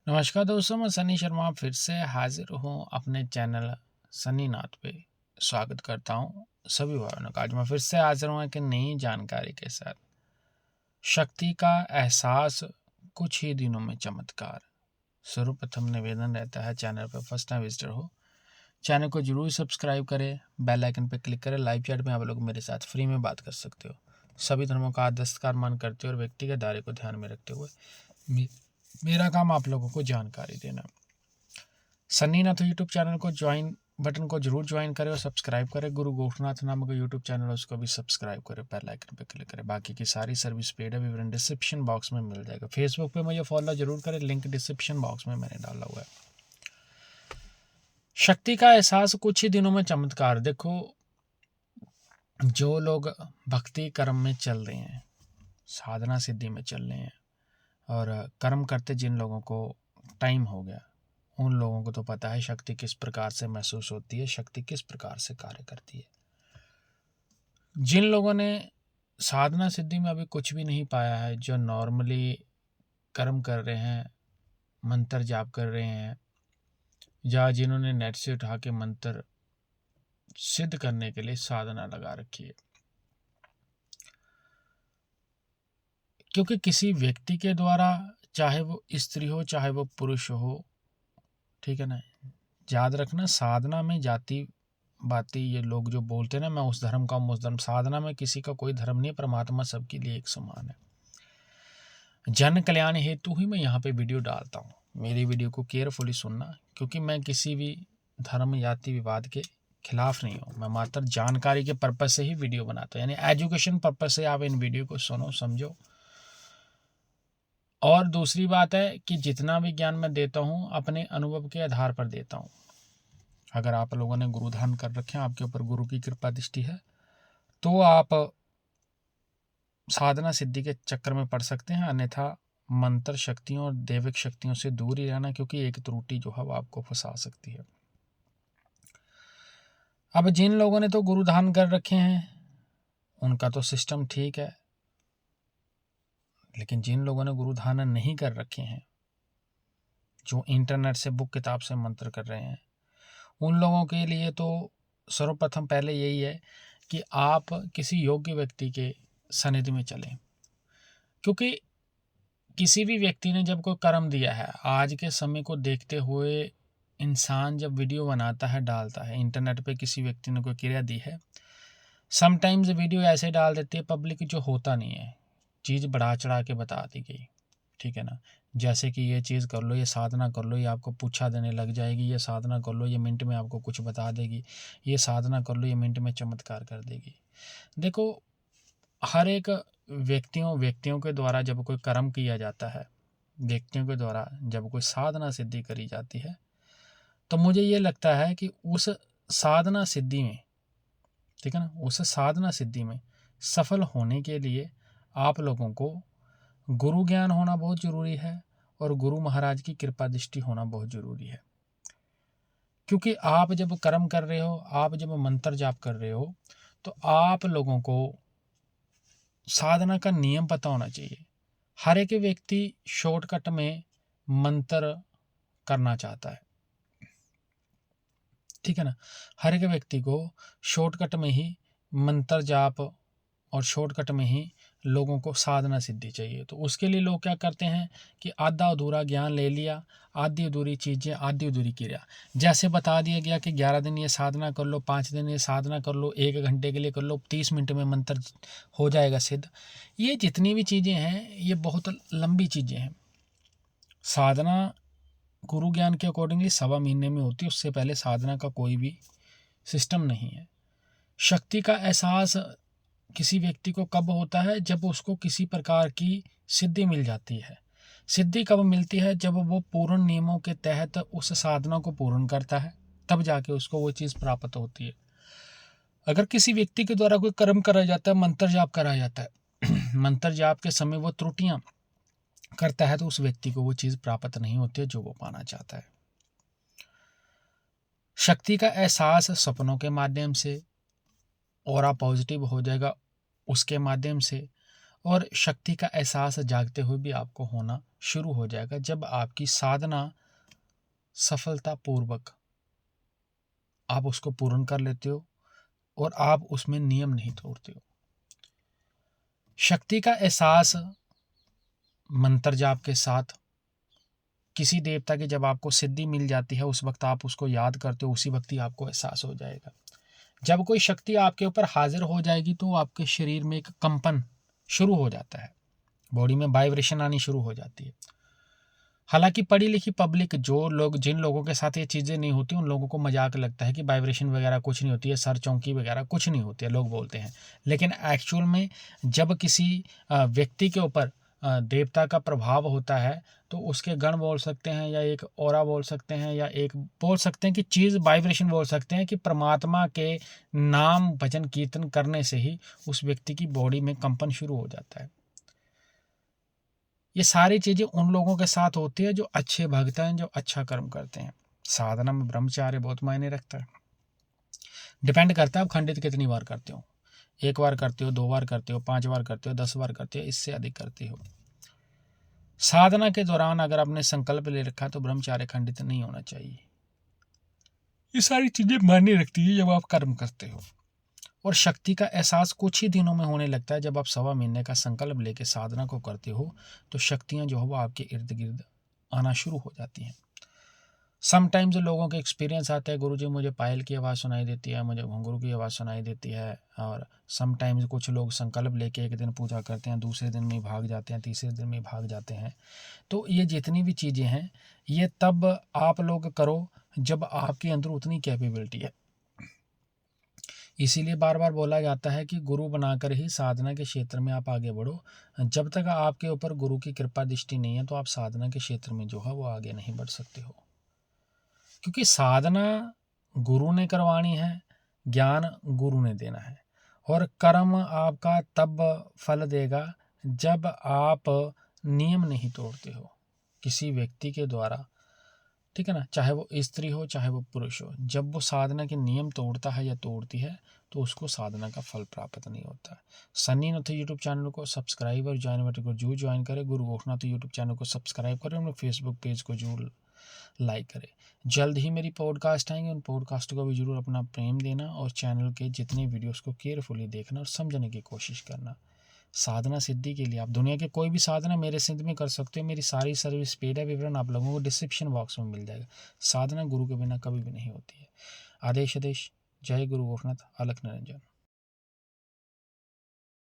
नमस्कार दोस्तों, मैं सनी शर्मा फिर से हाजिर हूँ अपने चैनल सनी नाथ पे। स्वागत करता हूँ सभी भाइयों का। आज मैं फिर से हाजिर हूँ एक नई जानकारी के साथ। शक्ति का एहसास कुछ ही दिनों में चमत्कार। सर्वप्रथम निवेदन रहता है, चैनल पर फर्स्ट टाइम विजिटर हो, चैनल को जरूर सब्सक्राइब करें, बेल आइकन पर क्लिक करें। लाइव चैट में आप लोग मेरे साथ फ्री में बात कर सकते हो। सभी धर्मों का आदर सत्कार मान करते हुए और व्यक्तिगत दायरे को ध्यान में रखते हुए मेरा काम आप लोगों को जानकारी देना। सन्नी नाथ यूट्यूब चैनल को ज्वाइन बटन को जरूर ज्वाइन करें और सब्सक्राइब करें। गुरु गोरखनाथ नामक यूट्यूब चैनल, उसको भी सब्सक्राइब करें, बेल आइकन पर क्लिक करें। बाकी की सारी सर्विस पेड है, विवरण डिस्क्रिप्शन बॉक्स में मिल जाएगा। फेसबुक पे मुझे फॉलो जरूर करें, लिंक डिस्क्रिप्शन बॉक्स में मैंने डाला हुआ है। शक्ति का एहसास कुछ ही दिनों में चमत्कार। देखो, जो लोग भक्ति कर्म में चल रहे हैं, साधना सिद्धि में चल रहे हैं और कर्म करते जिन लोगों को टाइम हो गया, उन लोगों को तो पता है शक्ति किस प्रकार से महसूस होती है, शक्ति किस प्रकार से कार्य करती है। जिन लोगों ने साधना सिद्धि में अभी कुछ भी नहीं पाया है, जो नॉर्मली कर्म कर रहे हैं, मंत्र जाप कर रहे हैं, या जिन्होंने नेट से उठा के मंत्र सिद्ध करने के लिए साधना लगा रखी है, क्योंकि किसी व्यक्ति के द्वारा, चाहे वो स्त्री हो चाहे वो पुरुष हो, ठीक है ना, याद रखना, साधना में जाति बाती ये लोग जो बोलते हैं ना, मैं उस धर्म का उस धर्म, साधना में किसी का कोई धर्म नहीं, परमात्मा सबके लिए एक समान है। जन कल्याण हेतु ही मैं यहाँ पे वीडियो डालता हूँ। मेरी वीडियो को केयरफुली सुनना, क्योंकि मैं किसी भी धर्म जाति विवाद के खिलाफ नहीं हूँ। मैं मात्र जानकारी के पर्पज से ही वीडियो बनाता हूँ, यानी एजुकेशन पर्पज से आप इन वीडियो को सुनो, समझो। और दूसरी बात है कि जितना भी ज्ञान मैं देता हूँ अपने अनुभव के आधार पर देता हूँ। अगर आप लोगों ने गुरु धारण कर रखे हैं, आपके ऊपर गुरु की कृपा दृष्टि है, तो आप साधना सिद्धि के चक्कर में पड़ सकते हैं। अन्यथा मंत्र शक्तियों और दैविक शक्तियों से दूर ही रहना, क्योंकि एक त्रुटि जो है वो आपको फंसा सकती है। अब जिन लोगों ने तो गुरु धारण कर रखे हैं उनका तो सिस्टम ठीक है, लेकिन जिन लोगों ने गुरु धारण नहीं कर रखे हैं, जो इंटरनेट से बुक किताब से मंत्र कर रहे हैं, उन लोगों के लिए तो सर्वप्रथम पहले यही है कि आप किसी योग्य व्यक्ति के सानिध्य में चलें। क्योंकि किसी भी व्यक्ति ने जब कोई कर्म दिया है, आज के समय को देखते हुए इंसान जब वीडियो बनाता है, डालता है इंटरनेट पे, किसी व्यक्ति ने कोई क्रिया दी है, समटाइम्स वीडियो ऐसे डाल देती है पब्लिक जो होता नहीं है, चीज़ बढ़ा चढ़ा के बता दी गई, ठीक है ना। जैसे कि ये चीज़ कर लो, ये साधना कर लो, ये आपको पूछा देने लग जाएगी, ये साधना कर लो, ये मिनट में आपको कुछ बता देगी, ये साधना कर लो, ये मिनट में चमत्कार कर देगी। देखो, हर एक व्यक्तियों के द्वारा जब कोई कर्म किया जाता है, व्यक्तियों के द्वारा जब कोई साधना सिद्धि करी जाती है, तो मुझे ये लगता है कि उस साधना सिद्धि में, ठीक है ना, उस साधना सिद्धि में सफल होने के लिए आप लोगों को गुरु ज्ञान होना बहुत ज़रूरी है और गुरु महाराज की कृपा दृष्टि होना बहुत ज़रूरी है। क्योंकि आप जब कर्म कर रहे हो, आप जब मंत्र जाप कर रहे हो, तो आप लोगों को साधना का नियम पता होना चाहिए। हर एक व्यक्ति शॉर्टकट में मंत्र करना चाहता है, ठीक है ना। हर एक व्यक्ति को शॉर्टकट में ही मंत्र जाप और शॉर्टकट में ही लोगों को साधना सिद्धि चाहिए। तो उसके लिए लोग क्या करते हैं कि आधा अधूरा ज्ञान ले लिया, आधी अधूरी चीज़ें, आधी अधूरी क्रिया। जैसे बता दिया गया कि 11 दिन ये साधना कर लो, 5 दिन ये साधना कर लो, 1 घंटे के लिए कर लो, 30 मिनट में मंत्र हो जाएगा सिद्ध। ये जितनी भी चीज़ें हैं ये बहुत लंबी चीज़ें हैं। साधना गुरु ज्ञान के अकॉर्डिंगली 1.25 महीने में होती है, उससे पहले साधना का कोई भी सिस्टम नहीं है। शक्ति का एहसास किसी व्यक्ति को कब होता है? जब उसको किसी प्रकार की सिद्धि मिल जाती है। सिद्धि कब मिलती है? जब वो पूर्ण नियमों के तहत उस साधना को पूर्ण करता है, तब जाके उसको वो चीज़ प्राप्त होती है। अगर किसी व्यक्ति के द्वारा कोई कर्म करा जाता है, मंत्र जाप कराया जाता है मंत्र जाप के समय वो त्रुटियां करता है, तो उस व्यक्ति को वो चीज़ प्राप्त नहीं होती है जो वो पाना चाहता है। शक्ति का एहसास सपनों के माध्यम से, ऑरा पॉजिटिव हो जाएगा उसके माध्यम से, और शक्ति का एहसास जागते हुए भी आपको होना शुरू हो जाएगा जब आपकी साधना सफलतापूर्वक आप उसको पूर्ण कर लेते हो और आप उसमें नियम नहीं तोड़ते हो। शक्ति का एहसास मंत्र जाप के साथ, किसी देवता की जब आपको सिद्धि मिल जाती है उस वक्त आप उसको याद करते हो, उसी वक्त ही आपको एहसास हो जाएगा। जब कोई शक्ति आपके ऊपर हाजिर हो जाएगी तो आपके शरीर में एक कंपन शुरू हो जाता है, बॉडी में वाइब्रेशन आनी शुरू हो जाती है। हालांकि पढ़ी लिखी पब्लिक जिन लोगों के साथ ये चीज़ें नहीं होती उन लोगों को मजाक लगता है कि वाइब्रेशन वगैरह कुछ नहीं होती है, सर चौंकी वगैरह कुछ नहीं होती है, लोग बोलते हैं। लेकिन एक्चुअल में जब किसी व्यक्ति के ऊपर देवता का प्रभाव होता है तो उसके गण बोल सकते हैं, या एक ऑरा बोल सकते हैं, या एक बोल सकते हैं कि चीज़ वाइब्रेशन बोल सकते हैं कि परमात्मा के नाम भजन कीर्तन करने से ही उस व्यक्ति की बॉडी में कंपन शुरू हो जाता है। ये सारी चीज़ें उन लोगों के साथ होती है जो अच्छे भक्त हैं, जो अच्छा कर्म करते हैं। साधना में ब्रह्मचार्य बहुत मायने रखता है। डिपेंड करता है आप खंडित कितनी बार करते हो, 1 बार करते हो, 2 बार करते हो, 5 बार करते हो, 10 बार करते हो, इससे अधिक करते हो। साधना के दौरान अगर आपने संकल्प ले रखा तो ब्रह्मचार्य खंडित नहीं होना चाहिए। ये सारी चीज़ें मायने रखती है जब आप कर्म करते हो। और शक्ति का एहसास कुछ ही दिनों में होने लगता है। जब आप 1.25 महीने का संकल्प लेके साधना को करते हो तो शक्तियाँ जो है वो आपके इर्द गिर्द आना शुरू हो जाती हैं। समटाइम्स लोगों के एक्सपीरियंस आते हैं, गुरुजी मुझे पायल की आवाज़ सुनाई देती है, मुझे घुंघरू की आवाज़ सुनाई देती है। और समटाइम्स कुछ लोग संकल्प लेके एक दिन पूजा करते हैं, दूसरे दिन में भाग जाते हैं, तीसरे दिन में भाग जाते हैं। तो ये जितनी भी चीज़ें हैं ये तब आप लोग करो जब आपके अंदर उतनी कैपेबिलिटी है। इसीलिए बार बार बोला जाता है कि गुरु बनाकर ही साधना के क्षेत्र में आप आगे बढ़ो। जब तक आपके ऊपर गुरु की कृपा दृष्टि नहीं है तो आप साधना के क्षेत्र में जो है वो आगे नहीं बढ़ सकते हो, क्योंकि साधना गुरु ने करवानी है, ज्ञान गुरु ने देना है, और कर्म आपका तब फल देगा जब आप नियम नहीं तोड़ते हो किसी व्यक्ति के द्वारा। ठीक है ना, चाहे वो स्त्री हो चाहे वो पुरुष हो, जब वो साधना के नियम तोड़ता है या तोड़ती है तो उसको साधना का फल प्राप्त नहीं होता है। सन्नी नाथ यूट्यूब चैनल को सब्सक्राइब और ज्वाइन बटन को जरूर ज्वाइन करें। गुरु गोरखनाथ यूट्यूब चैनल को सब्सक्राइब करें और फेसबुक पेज को जरूर लाइक करें। जल्द ही मेरी पॉडकास्ट आएंगे, उन पॉडकास्ट को भी जरूर अपना प्रेम देना और चैनल के जितने वीडियोस को केयरफुली देखना और समझने की कोशिश करना। साधना सिद्धि के लिए आप दुनिया के कोई भी साधना मेरे सिद्ध में कर सकते हो। मेरी सारी सर्विस पेड है, विवरण आप लोगों को डिस्क्रिप्शन बॉक्स में मिल जाएगा। साधना गुरु के बिना कभी भी नहीं होती है। आदेश आदेश। जय गुरु गोरखनाथ। अलख निरंजन।